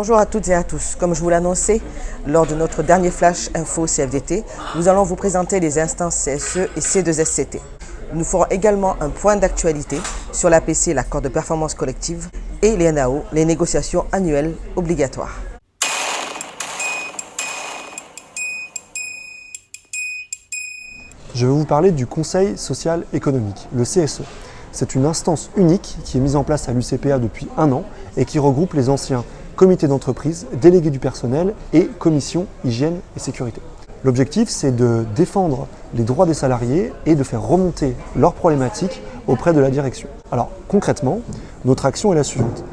Bonjour à toutes et à tous. Comme je vous l'annonçais lors de notre dernier flash info CFDT, nous allons vous présenter les instances CSE et C2SCT. Nous ferons également un point d'actualité sur l'APC, l'accord de performance collective, et les NAO, les négociations annuelles obligatoires. Je vais vous parler du Conseil social économique, le CSE. C'est une instance unique qui est mise en place à l'UCPA depuis 1 an et qui regroupe les anciens comités d'entreprise, délégués du personnel et commissions hygiène et sécurité. L'objectif, c'est de défendre les droits des salariés et de faire remonter leurs problématiques auprès de la direction. Alors concrètement, notre action est la suivante.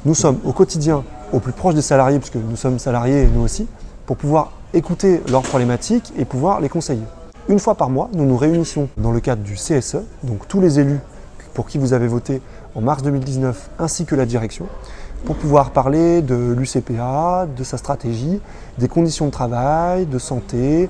Nous sommes au quotidien au plus proche des salariés, puisque nous sommes salariés nous aussi, pour pouvoir écouter leurs problématiques et pouvoir les conseiller. Une fois par mois, nous nous réunissons dans le cadre du CSE, donc tous les élus pour qui vous avez voté en mars 2019, ainsi que la direction, pour pouvoir parler de l'UCPA, de sa stratégie, des conditions de travail, de santé.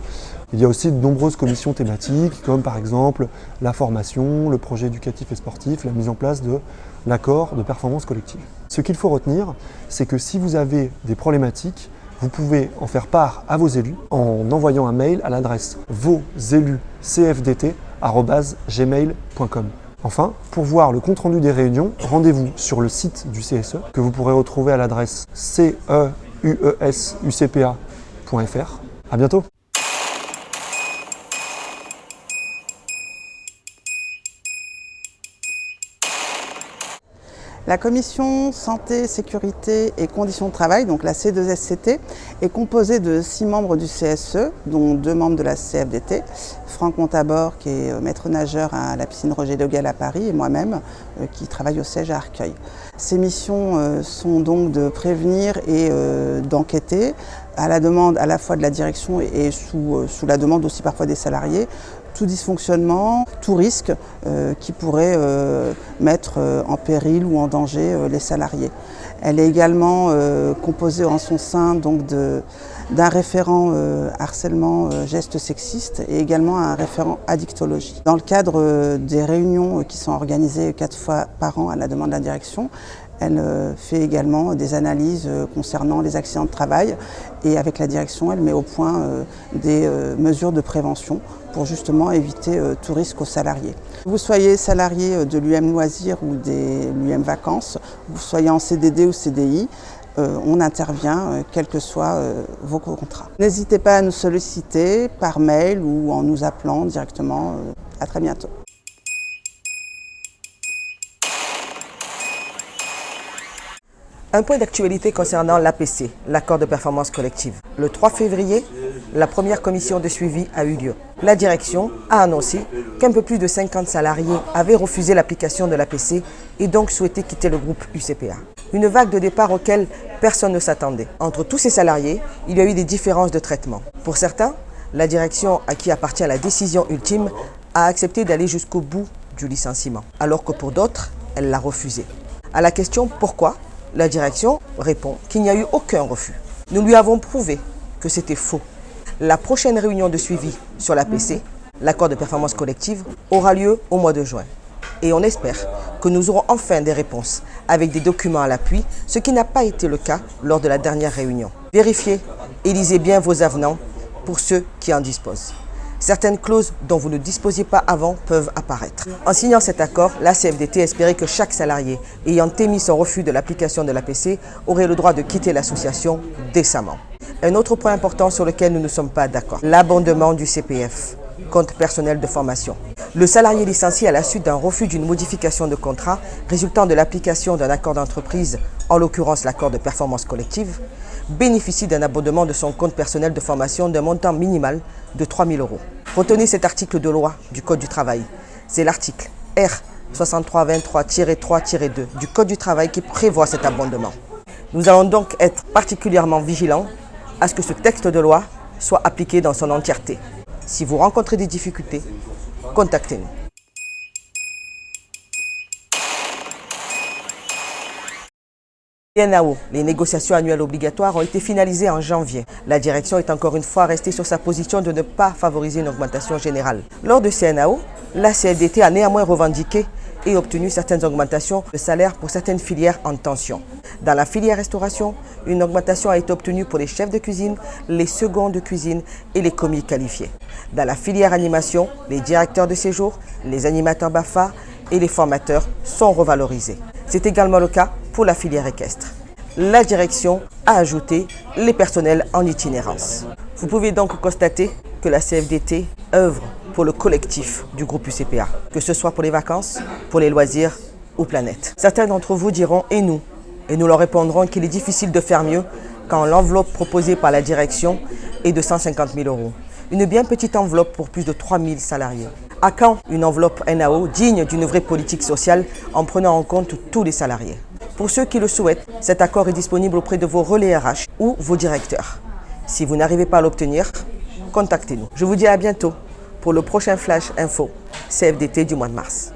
Il y a aussi de nombreuses commissions thématiques, comme par exemple la formation, le projet éducatif et sportif, la mise en place de l'accord de performance collective. Ce qu'il faut retenir, c'est que si vous avez des problématiques, vous pouvez en faire part à vos élus en envoyant un mail à l'adresse voselucfdt@gmail.com. Enfin, pour voir le compte-rendu des réunions, rendez-vous sur le site du CSE que vous pourrez retrouver à l'adresse ceuesucpa.fr. À bientôt. La commission santé, sécurité et conditions de travail, donc la C2SCT, est composée de 6 membres du CSE, dont 2 membres de la CFDT, Franck Montabor, qui est maître nageur à la piscine Roger de Gaulle à Paris, et moi-même, qui travaille au siège à Arcueil. Ces missions sont donc de prévenir et d'enquêter, à la demande à la fois de la direction et sous la demande aussi parfois des salariés, tout dysfonctionnement, tout risque qui pourrait mettre en péril ou en danger les salariés. Elle est également composée en son sein donc d'un référent harcèlement gestes sexistes et également un référent addictologie. Dans le cadre des réunions qui sont organisées 4 fois par an à la demande de la direction, elle fait également des analyses concernant les accidents de travail et avec la direction, elle met au point des mesures de prévention pour justement éviter tout risque aux salariés. Que vous soyez salarié de l'UM Loisirs ou de l'UM Vacances, vous soyez en CDD ou CDI, on intervient quels que soient vos contrats. N'hésitez pas à nous solliciter par mail ou en nous appelant directement. À très bientôt. Un point d'actualité concernant l'APC, l'accord de performance collective. Le 3 février, la première commission de suivi a eu lieu. La direction a annoncé qu'un peu plus de 50 salariés avaient refusé l'application de l'APC et donc souhaité quitter le groupe UCPA. Une vague de départ auquel personne ne s'attendait. Entre tous ces salariés, il y a eu des différences de traitement. Pour certains, la direction à qui appartient la décision ultime a accepté d'aller jusqu'au bout du licenciement, alors que pour d'autres, elle l'a refusé. À la question « Pourquoi ?», la direction répond qu'il n'y a eu aucun refus. Nous lui avons prouvé que c'était faux. La prochaine réunion de suivi sur l'APC, l'accord de performance collective, aura lieu au mois de juin. Et on espère que nous aurons enfin des réponses avec des documents à l'appui, ce qui n'a pas été le cas lors de la dernière réunion. Vérifiez et lisez bien vos avenants pour ceux qui en disposent. Certaines clauses dont vous ne disposiez pas avant peuvent apparaître. En signant cet accord, la CFDT espérait que chaque salarié ayant émis son refus de l'application de l'APC aurait le droit de quitter l'association décemment. Un autre point important sur lequel nous ne sommes pas d'accord, l'abondement du CPF, compte personnel de formation. Le salarié licencié à la suite d'un refus d'une modification de contrat résultant de l'application d'un accord d'entreprise, en l'occurrence l'accord de performance collective, bénéficie d'un abondement de son compte personnel de formation d'un montant minimal de 3 000 €. Retenez cet article de loi du Code du travail. C'est l'article R 6323-3-2 du Code du travail qui prévoit cet abondement. Nous allons donc être particulièrement vigilants à ce que ce texte de loi soit appliqué dans son entièreté. Si vous rencontrez des difficultés, contactez-nous. Les NAO, les négociations annuelles obligatoires, ont été finalisées en janvier. La direction est encore une fois restée sur sa position de ne pas favoriser une augmentation générale. Lors de ces NAO, la CFDT a néanmoins revendiqué et obtenu certaines augmentations de salaire pour certaines filières en tension. Dans la filière restauration, une augmentation a été obtenue pour les chefs de cuisine, les seconds de cuisine et les commis qualifiés. Dans la filière animation, les directeurs de séjour, les animateurs BAFA et les formateurs sont revalorisés. C'est également le cas pour la filière équestre. La direction a ajouté les personnels en itinérance. Vous pouvez donc constater que la CFDT œuvre pour le collectif du groupe UCPA, que ce soit pour les vacances, pour les loisirs ou planète. Certains d'entre vous diront « et nous ?» Et nous leur répondrons qu'il est difficile de faire mieux quand l'enveloppe proposée par la direction est de 150 000 €. Une bien petite enveloppe pour plus de 3 000 salariés. À quand une enveloppe NAO digne d'une vraie politique sociale en prenant en compte tous les salariés? Pour ceux qui le souhaitent, cet accord est disponible auprès de vos relais RH ou vos directeurs. Si vous n'arrivez pas à l'obtenir, contactez-nous. Je vous dis à bientôt pour le prochain Flash Info CFDT du mois de mars.